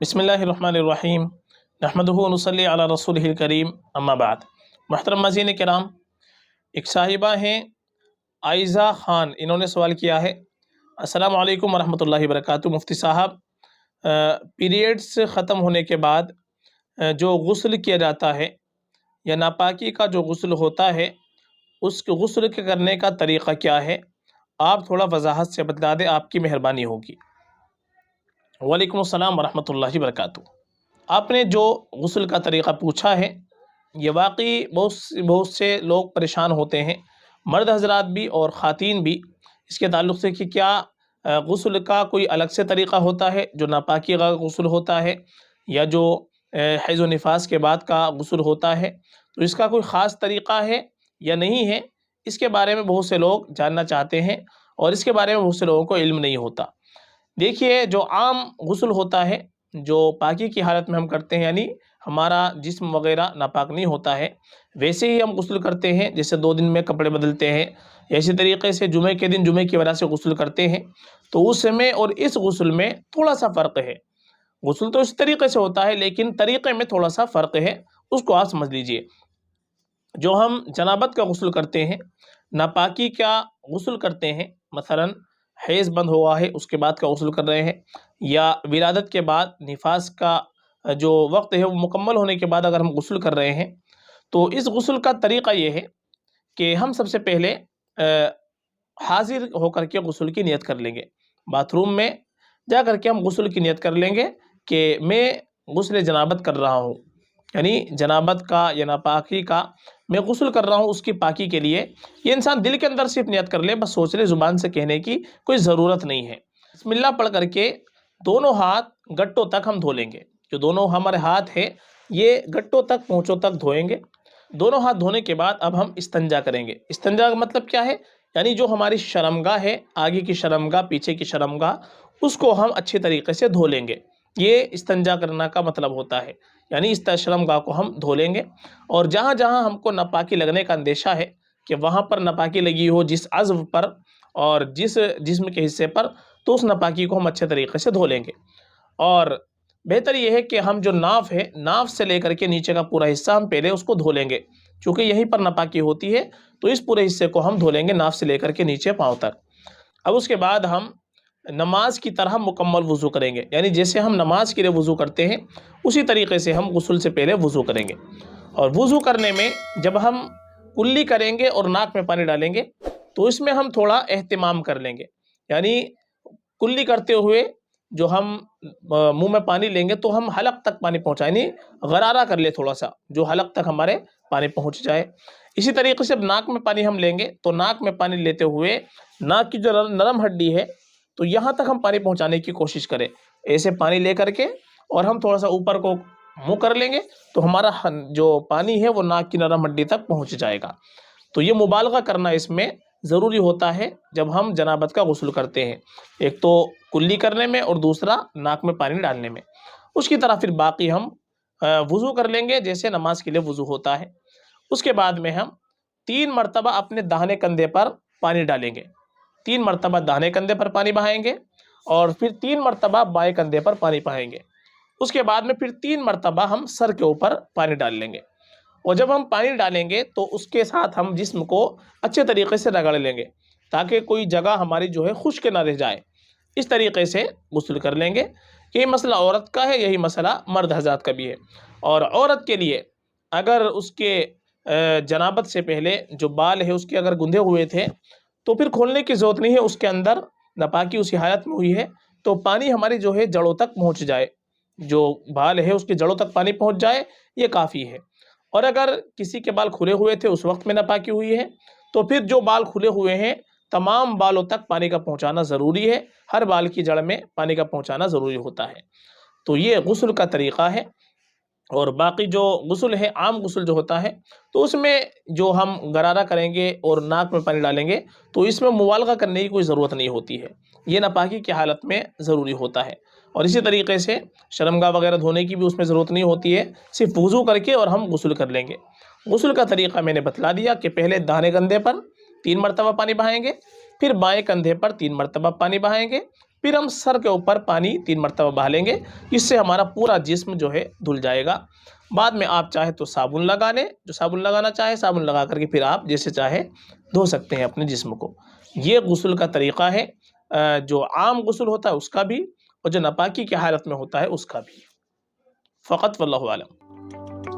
بسم اللہ الرحمن الرحیم نحمدہ ونصلی علی رسولہ الکریم اما بعد۔ محترم ناظرین کرام، ایک صاحبہ ہیں عائزہ خان، انہوں نے سوال کیا ہے: السلام علیکم ورحمۃ اللہ وبرکاتہ۔ مفتی صاحب، پیریڈز ختم ہونے کے بعد جو غسل کیا جاتا ہے یا ناپاکی کا جو غسل ہوتا ہے، اس کے غسل کے کرنے کا طریقہ کیا ہے؟ آپ تھوڑا وضاحت سے بتلا دیں، آپ کی مہربانی ہوگی۔ وعلیکم السلام ورحمۃ اللہ وبرکاتہ۔ آپ نے جو غسل کا طریقہ پوچھا ہے، یہ واقعی بہت سے لوگ پریشان ہوتے ہیں، مرد حضرات بھی اور خواتین بھی، اس کے تعلق سے کہ کیا غسل کا کوئی الگ سے طریقہ ہوتا ہے جو ناپاکی کا غسل ہوتا ہے، یا جو حیض و نفاس کے بعد کا غسل ہوتا ہے، تو اس کا کوئی خاص طریقہ ہے یا نہیں ہے؟ اس کے بارے میں بہت سے لوگ جاننا چاہتے ہیں، اور اس کے بارے میں بہت سے لوگوں کو علم نہیں ہوتا۔ دیکھیے، جو عام غسل ہوتا ہے، جو پاکی کی حالت میں ہم کرتے ہیں، یعنی ہمارا جسم وغیرہ ناپاک نہیں ہوتا ہے، ویسے ہی ہم غسل کرتے ہیں، جیسے 2 دن میں کپڑے بدلتے ہیں، یا اسی طریقے سے جمعے کے دن جمعے کی وجہ سے غسل کرتے ہیں، تو اس میں اور اس غسل میں تھوڑا سا فرق ہے۔ غسل تو اس طریقے سے ہوتا ہے، لیکن طریقے میں تھوڑا سا فرق ہے، اس کو آپ سمجھ لیجئے۔ جو ہم جنابت کا غسل کرتے ہیں، ناپاکی کا غسل کرتے ہیں، مثلاً حیض بند ہوا ہے اس کے بعد کا غسل کر رہے ہیں، یا ولادت کے بعد نفاس کا جو وقت ہے وہ مکمل ہونے کے بعد اگر ہم غسل کر رہے ہیں، تو اس غسل کا طریقہ یہ ہے کہ ہم سب سے پہلے حاضر ہو کر کے غسل کی نیت کر لیں گے۔ باتھ روم میں جا کر کے ہم غسل کی نیت کر لیں گے کہ میں غسل جنابت کر رہا ہوں، یعنی جنابت کا یا ناپاکی کا میں غسل کر رہا ہوں، اس کی پاکی کے لیے۔ یہ انسان دل کے اندر صرف نیت کر لے، بس سوچ لے، زبان سے کہنے کی کوئی ضرورت نہیں ہے۔ بسم اللہ پڑھ کر کے دونوں ہاتھ گٹوں تک ہم دھو لیں گے۔ جو دونوں ہمارے ہاتھ ہیں، یہ گٹوں تک پہنچوں تک دھوئیں گے۔ دونوں ہاتھ دھونے کے بعد اب ہم استنجا کریں گے۔ استنجا کا مطلب کیا ہے؟ یعنی جو ہماری شرمگاہ ہے، آگے کی شرمگاہ، پیچھے کی شرمگاہ، اس کو ہم اچھی طریقے سے دھو لیں گے۔ یہ استنجا کرنا کا مطلب ہوتا ہے، یعنی اس شرمگاہ کو ہم دھو لیں گے، اور جہاں جہاں ہم کو ناپاکی لگنے کا اندیشہ ہے کہ وہاں پر ناپاکی لگی ہو، جس عضو پر اور جس جسم کے حصے پر، تو اس ناپاکی کو ہم اچھے طریقے سے دھو لیں گے۔ اور بہتر یہ ہے کہ ہم جو ناف ہے، ناف سے لے کر کے نیچے کا پورا حصہ ہم پہلے اس کو دھو لیں گے، چونکہ یہیں پر ناپاکی ہوتی ہے، تو اس پورے حصے کو ہم دھو لیں گے، ناف سے لے کر کے نیچے پاؤں تک۔ اب اس کے بعد ہم نماز کی طرح مکمل وضو کریں گے، یعنی جیسے ہم نماز کے لیے وضو کرتے ہیں، اسی طریقے سے ہم غسل سے پہلے وضو کریں گے۔ اور وضو کرنے میں جب ہم کلی کریں گے اور ناک میں پانی ڈالیں گے، تو اس میں ہم تھوڑا اہتمام کر لیں گے، یعنی کلی کرتے ہوئے جو ہم منہ میں پانی لیں گے تو ہم حلق تک پانی پہنچائیں، یعنی غرارہ کر لے تھوڑا سا، جو حلق تک ہمارے پانی پہنچ جائے۔ اسی طریقے سے ناک میں پانی ہم لیں گے تو ناک میں پانی لیتے ہوئے ناک کی جو نرم ہڈی ہے، تو یہاں تک ہم پانی پہنچانے کی کوشش کریں، ایسے پانی لے کر کے، اور ہم تھوڑا سا اوپر کو منہ کر لیں گے تو ہمارا جو پانی ہے وہ ناک کی نرم ہڈی تک پہنچ جائے گا۔ تو یہ مبالغہ کرنا اس میں ضروری ہوتا ہے جب ہم جنابت کا غسل کرتے ہیں، ایک تو کلی کرنے میں اور دوسرا ناک میں پانی ڈالنے میں۔ اس کی طرح پھر باقی ہم وضو کر لیں گے جیسے نماز کے لیے وضو ہوتا ہے۔ اس کے بعد میں ہم 3 مرتبہ اپنے داہنے کندھے پر پانی ڈالیں گے، 3 مرتبہ داہنے کندھے پر پانی بہائیں گے، اور پھر 3 مرتبہ بائیں کندھے پر پانی بہائیں گے۔ اس کے بعد میں پھر 3 مرتبہ ہم سر کے اوپر پانی ڈال لیں گے، اور جب ہم پانی ڈالیں گے تو اس کے ساتھ ہم جسم کو اچھے طریقے سے رگڑ لیں گے، تاکہ کوئی جگہ ہماری جو ہے خشک نہ رہ جائے۔ اس طریقے سے غسل کر لیں گے۔ یہی مسئلہ عورت کا ہے، یہی مسئلہ مرد حضرات کا بھی ہے۔ اور عورت کے لیے اگر اس کے جنابت سے پہلے جو بال ہے اس کے اگر گندھے ہوئے تھے، تو پھر کھولنے کی ضرورت نہیں ہے، اس کے اندر ناپاکی اسی حالت میں ہوئی ہے تو پانی ہماری جو ہے جڑوں تک پہنچ جائے، جو بال ہے اس کی جڑوں تک پانی پہنچ جائے، یہ کافی ہے۔ اور اگر کسی کے بال کھلے ہوئے تھے، اس وقت میں ناپاکی ہوئی ہے، تو پھر جو بال کھلے ہوئے ہیں تمام بالوں تک پانی کا پہنچانا ضروری ہے، ہر بال کی جڑ میں پانی کا پہنچانا ضروری ہوتا ہے۔ تو یہ غسل کا طریقہ ہے۔ اور باقی جو غسل ہے، عام غسل جو ہوتا ہے، تو اس میں جو ہم غرارہ کریں گے اور ناک میں پانی ڈالیں گے تو اس میں مبالغہ کرنے کی کوئی ضرورت نہیں ہوتی ہے، یہ ناپاکی کی حالت میں ضروری ہوتا ہے۔ اور اسی طریقے سے شرمگاہ وغیرہ دھونے کی بھی اس میں ضرورت نہیں ہوتی ہے، صرف وضو کر کے اور ہم غسل کر لیں گے۔ غسل کا طریقہ میں نے بتلا دیا کہ پہلے داہنے کندھے پر 3 مرتبہ پانی بہائیں گے، پھر بائیں کندھے پر 3 مرتبہ پانی بہائیں گے، پھر ہم سر کے اوپر پانی 3 مرتبہ بہا لیں گے، اس سے ہمارا پورا جسم جو ہے دھل جائے گا۔ بعد میں آپ چاہے تو صابن لگا لیں، جو صابن لگانا چاہے صابن لگا کر کے پھر آپ جیسے چاہے دھو سکتے ہیں اپنے جسم کو۔ یہ غسل کا طریقہ ہے، جو عام غسل ہوتا ہے اس کا بھی، اور جو ناپاکی کی حالت میں ہوتا ہے اس کا بھی۔ فقط واللہ عالم۔